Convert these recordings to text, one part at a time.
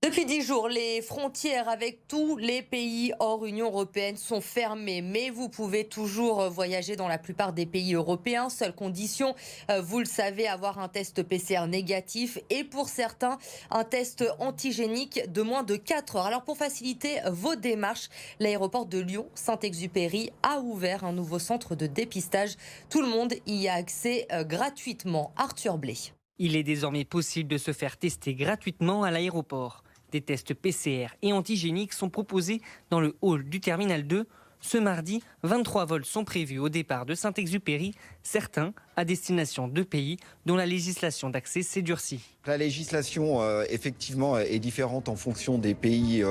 Depuis 10 jours, les frontières avec tous les pays hors Union européenne sont fermées. Mais vous pouvez toujours voyager dans la plupart des pays européens. Seule condition, vous le savez, avoir un test PCR négatif et pour certains, un test antigénique de moins de 4 heures. Alors pour faciliter vos démarches, l'aéroport de Lyon-Saint-Exupéry a ouvert un nouveau centre de dépistage. Tout le monde y a accès gratuitement. Arthur Blé. Il est désormais possible de se faire tester gratuitement à l'aéroport. Des tests PCR et antigéniques sont proposés dans le hall du Terminal 2. Ce mardi, 23 vols sont prévus au départ de Saint-Exupéry, certains à destination de pays dont la législation d'accès s'est durcie. La législation, effectivement, est différente en fonction des pays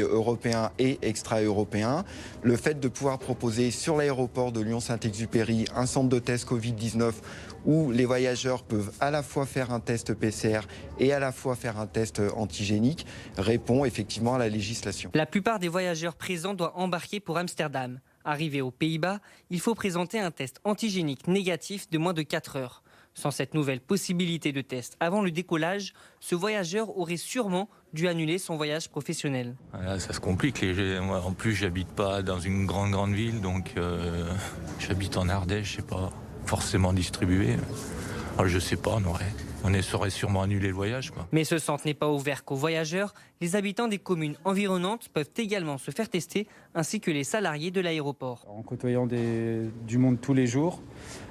européens et extra-européens. Le fait de pouvoir proposer sur l'aéroport de Lyon-Saint-Exupéry un centre de test Covid-19 où les voyageurs peuvent à la fois faire un test PCR et à la fois faire un test antigénique répond effectivement à la législation. La plupart des voyageurs présents doivent embarquer pour Amsterdam. Arrivé aux Pays-Bas, il faut présenter un test antigénique négatif de moins de 4 heures. Sans cette nouvelle possibilité de test avant le décollage, ce voyageur aurait sûrement dû annuler son voyage professionnel. Là, ça se complique. Moi, en plus, j'habite pas dans une grande ville, donc j'habite en Ardèche, c'est pas forcément distribué. Alors, je sais pas, on saurait sûrement annuler le voyage, quoi. Mais ce centre n'est pas ouvert qu'aux voyageurs. Les habitants des communes environnantes peuvent également se faire tester, ainsi que les salariés de l'aéroport. En côtoyant du monde tous les jours,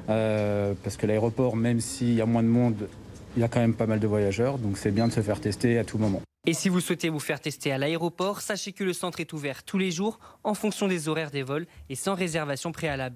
parce que l'aéroport, même s'il y a moins de monde, il y a quand même pas mal de voyageurs, donc c'est bien de se faire tester à tout moment. Et si vous souhaitez vous faire tester à l'aéroport, sachez que le centre est ouvert tous les jours en fonction des horaires des vols et sans réservation préalable.